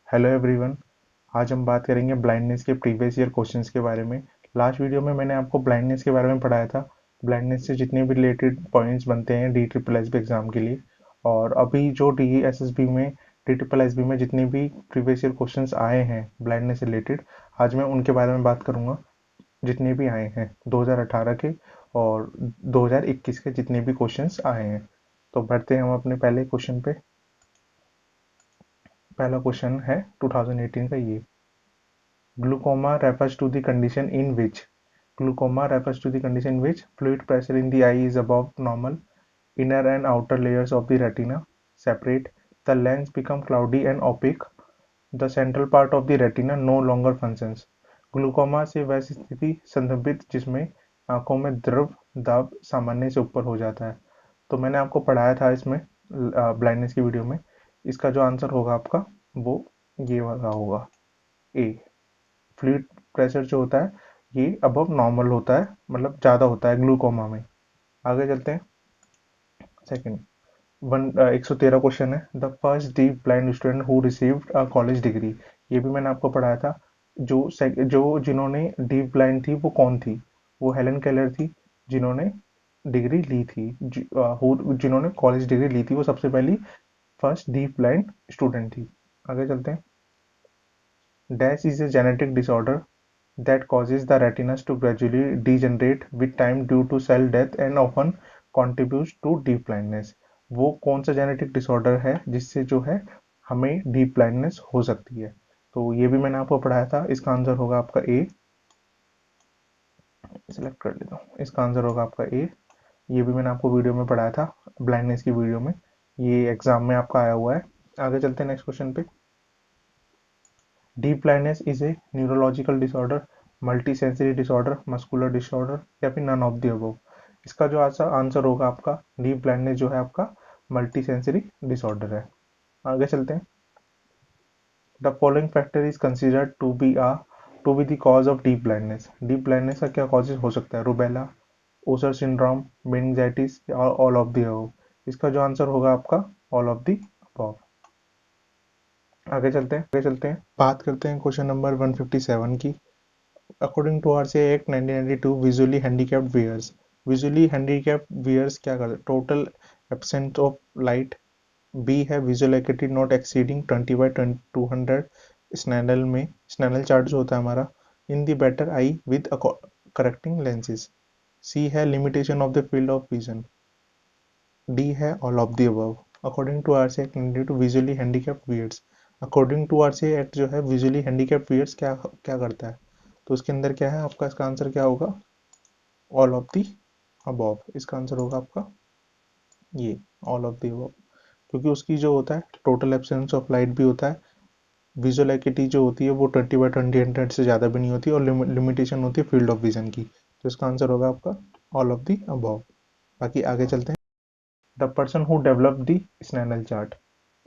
Hello everyone. आज हम बात करेंगे ब्लाइंडनेस के प्रीवियस ईयर क्वेश्चंस के बारे में। लास्ट वीडियो में मैंने आपको ब्लाइंडनेस के बारे में पढ़ाया था, ब्लाइंडनेस से जितने भी रिलेटेड पॉइंट्स बनते हैं D triple S B exam के लिए। और अभी जो डी एस एस बी में डी ट्रिपल एस बी में जितने भी प्रीवियस ईयर क्वेश्चंस आए हैं ब्लाइंडनेस से रिलेटेड, आज मैं उनके बारे में बात करूंगा। जितने भी आए हैं 2018 के और 2021 के जितने भी क्वेश्चंस आए हैं, तो बढ़ते हैं हम अपने पहले क्वेश्चन पे। पहला क्वेश्चन है 2018 का ये। Glaucoma refers to the condition in which fluid pressure in the eye is above normal, inner and outer layers of the retina separate, the lens become cloudy and opaque, the central part of the retina no longer functions. Glaucoma से वह स्थिति संदर्भित जिसमें आंखों में द्रव दाब सामान्य से ऊपर हो जाता है। तो मैंने आपको पढ़ाया था इसमें ब्लाइंडनेस की वीडियो में। इसका जो आंसर होगा आपका वो ये वाला होगा, ए। फ्लूइड प्रेशर जो होता है ये अबव नॉर्मल होता है, मतलब ज़्यादा होता है ग्लूकोमा में। आगे चलते हैं। सेकंड 113 क्वेश्चन है। The first deep blind student who received a college degree. ये भी मैंने आपको पढ़ाया था। जो जिन्होंने डीप ब्लाइंड थी वो कौन थी? वो हेलन केलर थी, जिन्होंने डिग्री ली थी, जिन्होंने कॉलेज डिग्री ली थी। वो सबसे पहली फर्स्ट डीप ब्लाइंड स्टूडेंट थी। आगे चलते हैं। Dash is a genetic disorder that causes the retinas to gradually degenerate with time due to cell death and often contributes to deep blindness। वो कौन सा जेनेटिक डिसऑर्डर है जिससे जो है हमें डीप ब्लाइंडनेस हो सकती है? तो ये भी मैंने आपको पढ़ाया था। इसका आंसर होगा आपका ए। सिलेक्ट कर लेता हूँ। इसका आंसर होगा आपका ए। ये भी मैंने आपको वीडियो में पढ़ाया था, ब्लाइंडनेस की वीडियो में। ये एग्जाम में आपका आया हुआ है। आगे चलते हैं नेक्स्ट क्वेश्चन पे। Deep blindness is a neurological disorder, multi sensory disorder, muscular disorder या फिर नन ऑफ द अबव। इसका जो आंसर होगा आपका डीप ब्लाइंडनेस जो है आपका मल्टी सेंसरी डिसऑर्डर है। आगे चलते हैं। The following factor is considered to be the cause of deep blindness. Deep blindness का क्या कॉजेज हो सकता है? रूबेला, ओसर सिंड्रोम, मेनिंजाइटिस या ऑल ऑफ द अबव। इसका जो आंसर होगा आपका ऑल ऑफ द अबव। आगे चलते हैं। बात करते हैं क्वेश्चन नंबर 157 की। According to RCA act 1992, visually handicapped wears क्या करते हैं? Total absent of light. B है visual acuity not exceeding 20/200 Snellen में। स्नैडल चार्ट जो होता है हमारा, in the better eye with correcting lenses. C है limitation of the field of vision. D है all of the above. According to RCA act 1992 visually handicapped wears, according to RCA act जो है visually handicapped wears क्या क्या करता है? तो उसके अंदर क्या है आपका? इसका आंसर क्या होगा? All of the above. इसका आंसर होगा आपका ये ऑल ऑफ दी अबव, क्योंकि उसकी जो होता है टोटल एब्सेंस ऑफ लाइट भी होता है। विजुअल एक्यूटी जो होती है वो 20/200 से ज़्यादा भी नहीं होती, और लिमिटेशन होती है फील्ड ऑफ विजन की। तो इसका आंसर होगा आपका ऑल ऑफ दी अबव। बाकी आगे चलते हैं। The person who develop the Snellen chart.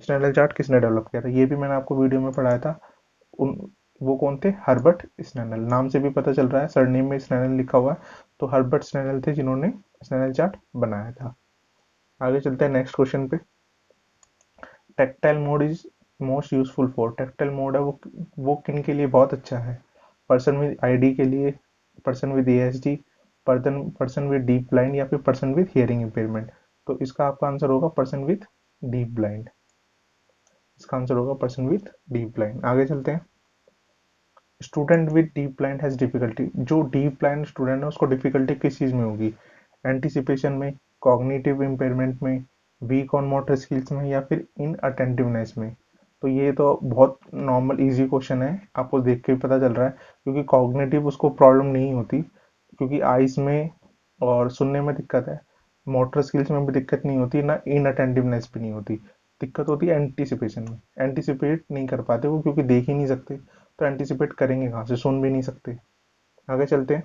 Snellen chart किसने डेवलप किया था? ये भी मैंने आपको वीडियो में पढ़ाया था। उन वो कौन थे? हर्बर्ट स्नैडल। नाम से भी पता चल रहा है, सरनेम में स्नैडल लिखा हुआ है, तो हर्बर्ट स्नैडल थे जिन्होंने स्नैडल चार्ट बनाया था। आगे चलते हैं नेक्स्ट क्वेश्चन पे। Tactile mode is most useful for. Tactile mode है वो किन के लिए बहुत अच्छा है? पर्सन विद आईडी के लिए, person with ASD, person with deep blind या फिर पर्सन विद हियरिंग इम्पेयरमेंट। तो इसका आपका आंसर होगा पर्सन विद डीप ब्लाइंड। इसका आंसर होगा पर्सन विद डीप ब्लाइंड। आगे चलते हैं। Student with deep blind has difficulty. जो डीप ब्लाइंड स्टूडेंट है उसको डिफिकल्टी किस चीज में होगी? एंटिसिपेशन में, कॉग्निटिव इम्पेयरमेंट में, वीक ऑन मोटर स्किल्स में या फिर इन अटेंटिवनेस में। तो ये तो बहुत नॉर्मल इजी क्वेश्चन है, आपको देख के पता चल रहा है, क्योंकि कॉग्निटिव उसको प्रॉब्लम नहीं होती, क्योंकि आइज में और सुनने में दिक्कत है, मोटर स्किल्स में भी दिक्कत नहीं होती, ना इन अटेंटिवनेस भी नहीं होती। दिक्कत होती है एंटिसिपेशन में। एंटिसिपेट नहीं कर पाते वो, क्योंकि देख ही नहीं सकते, तो एंटिसिपेट करेंगे कहाँ से? सुन भी नहीं सकते। आगे चलते हैं।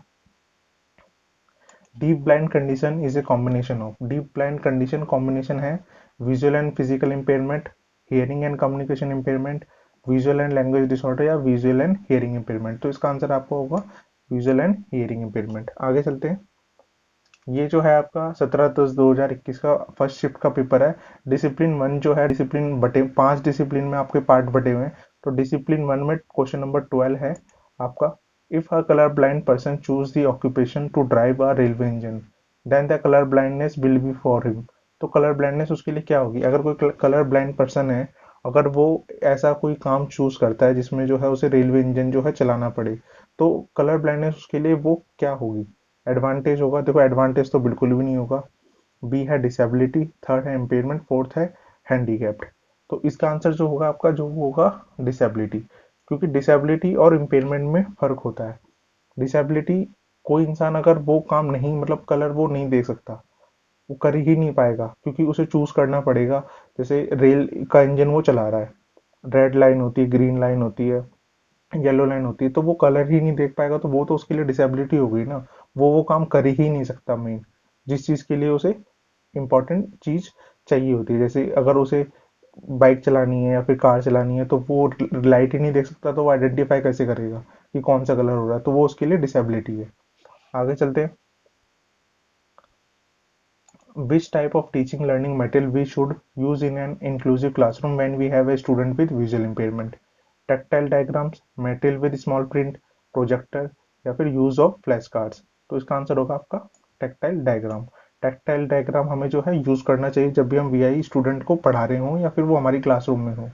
Deep blind condition is a combination of. Deep blind condition combination है visual and physical impairment, hearing and communication impairment, visual and language disorder या विजुअल एंड हियरिंग इम्पेयरमेंट। तो इसका आंसर आपको होगा विजुअल एंड हियरिंग इम्पेयरमेंट। आगे चलते हैं। ये जो है आपका 17/10/2021 का फर्स्ट शिफ्ट का पेपर है। डिसिप्लिन 1 जो है, डिसिप्लिन बटे 5 डिसिप्लिन में आपके पार्ट बटे हुए हैं। तो डिसिप्लिन 1 में क्वेश्चन नंबर 12 है आपका, if a colour blind person choose the occupation to drive a railway engine then the colour blindness will be for him. तो कलर ब्लाइंडनेस उसके लिए क्या होगी, अगर कोई कलर ब्लाइंड पर्सन है, अगर वो ऐसा कोई काम चूज करता है जिसमें जो है उसे रेलवे इंजन जो है चलाना पड़े, तो कलर ब्लाइंडनेस उसके लिए वो क्या होगी, एडवांटेज होगा। देखो एडवांटेज तो बिल्कुल भी नहीं होगा। बी है डिसेबिलिटी, थर्ड है इम्पेयरमेंट, फोर्थ है हैंडीकैप्ड। तो इसका आंसर जो होगा आपका जो होगा डिसेबिलिटी, क्योंकि डिसेबिलिटी और इम्पेयरमेंट में फर्क होता है। डिसेबिलिटी, कोई इंसान अगर वो काम नहीं मतलब कलर वो नहीं देख सकता, वो कर ही नहीं पाएगा क्योंकि उसे चूज करना पड़ेगा। जैसे रेल का इंजन वो चला रहा है, रेड लाइन होती है, ग्रीन लाइन होती है, येलो लाइन होती है, तो वो कलर ही नहीं देख पाएगा, तो वो तो उसके लिए डिसेबिलिटी हो गई ना। वो काम कर ही नहीं सकता मेन, जिस चीज के लिए उसे इंपॉर्टेंट चीज चाहिए होती है। जैसे अगर उसे बाइक चलानी है या फिर कार चलानी है, तो वो लाइट ही नहीं देख सकता, तो वो आइडेंटिफाई कैसे करेगा कि कौन सा कलर हो रहा है, तो वो उसके लिए डिसेबिलिटी है। आगे चलते हैं। Which type of teaching learning material we should use in an inclusive classroom when we have a student with visual impairment? Tactile diagrams, material with small print, projector या फिर use of फ्लैश कार्ड्स। तो इसका answer होगा आपका tactile diagram. Tactile diagram हमें जो है use करना चाहिए जब भी हम वीआई स्टूडेंट को पढ़ा रहे हों या फिर वो हमारी क्लासरूम में हो।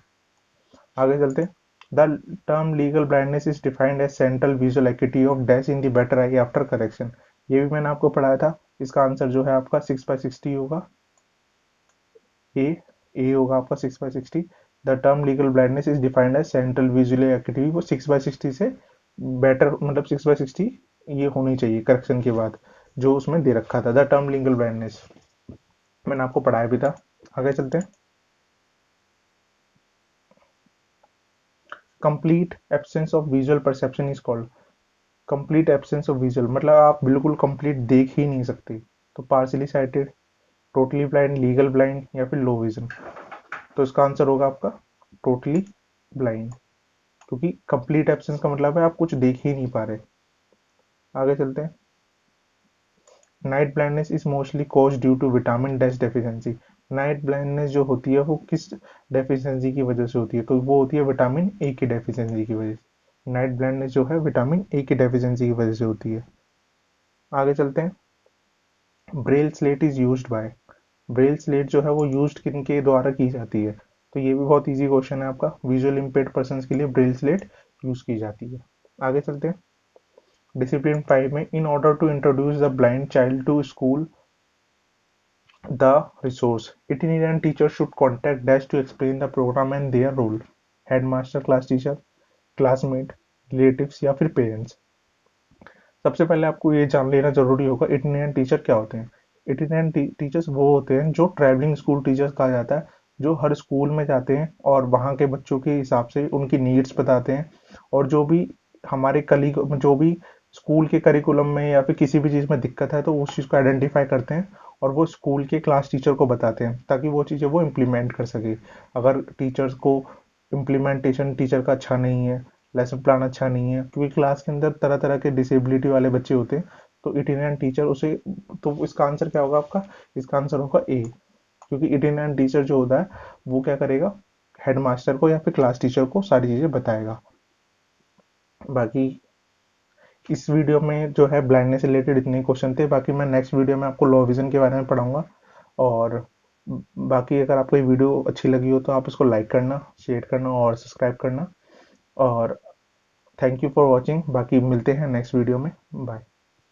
आगे चलते हैं। The term legal blindness is defined as central visual activity of dash in the better eye after correction. ये भी मैंने आपको पढ़ाया था। इसका आंसर जो है आपका 6/60 होगा। ए ए होगा आपका 6/60। The term legal blindness is defined as central visual activity, वो 6/60 से बेटर मतलब 6/60 ये होनी चाहिए करेक्शन के बाद, जो उसमें दे रखा था द टर्म लीगल ब्लाइंडनेस, मैंने आपको पढ़ाया भी था। आगे चलते हैं। Complete absence of visual perception is called. Complete absence of visual मतलब आप बिल्कुल कंप्लीट देख ही नहीं सकते, तो partially sighted, totally blind, legal blind या फिर लो विजन। तो इसका आंसर होगा आपका टोटली ब्लाइंड, क्योंकि कंप्लीट एब्सेंस का मतलब है आप कुछ देख ही नहीं पा रहे। आगे चलते हैं। Night blindness is mostly cause due to vitamin dash deficiency. Night blindness जो होती है वो किस डेफिशिएंसी की वजह से होती है, तो वो होती है विटामिन ए की डेफिशिएंसी की वजह से। नाइट ब्लाइंडनेस जो है विटामिन ए की डेफिशिएंसी की वजह से होती है। आगे चलते हैं। Braille slate is used by. Braille slate जो है वो यूज्ड किन के द्वारा की जाती है, तो ये भी बहुत इजी क्वेश्चन है आपका। विजुअल इम्पेयर्ड पर्सन के लिए ब्रेल स्लेट यूज की जाती है। आगे चलते हैं। डिसिप्लिन 5 में in order to introduce the blind child to school the resource itinerant teacher should contact dash to explain the program and their role। Headmaster, class teacher, classmate, relatives या फिर parents. सबसे पहले आपको ये जान लेना जरूरी होगा इटिनेरेंट टीचर क्या होते हैं। इटिनेरेंट टीचर्स वो होते हैं जो ट्रैवलिंग स्कूल टीचर्स कहा जाता है, जो हर स्कूल में जाते हैं और वहाँ के बच्चों के हिसाब से उनकी नीड्स बताते हैं, और जो भी हमारे कलीग जो भी स्कूल के करिकुलम में या फिर किसी भी चीज़ में दिक्कत है तो उस चीज़ को आइडेंटिफाई करते हैं और वो स्कूल के क्लास टीचर को बताते हैं ताकि वो चीज़ें वो इम्प्लीमेंट कर सके। अगर टीचर्स को इम्प्लीमेंटेशन टीचर का अच्छा नहीं है, लेसन प्लान अच्छा नहीं है, क्योंकि क्लास के अंदर तरह तरह के डिसेबिलिटी वाले बच्चे होते हैं, तो इटिनेरेंट टीचर उसे, तो इसका आंसर क्या होगा आपका, इसका आंसर होगा ए, क्योंकि इटिनेरेंट टीचर जो होता है वो क्या करेगा, हेडमास्टर को या फिर क्लास टीचर को सारी चीज़ें बताएगा। बाकी इस वीडियो में जो है ब्लाइंडनेस से रिलेटेड इतने क्वेश्चन थे, बाकी मैं नेक्स्ट वीडियो में आपको लो विजन के बारे में पढ़ाऊंगा। और बाकी अगर आपको ये वीडियो अच्छी लगी हो तो आप इसको लाइक करना, शेयर करना और सब्सक्राइब करना। और थैंक यू फॉर वॉचिंग, बाकी मिलते हैं नेक्स्ट वीडियो में। बाय।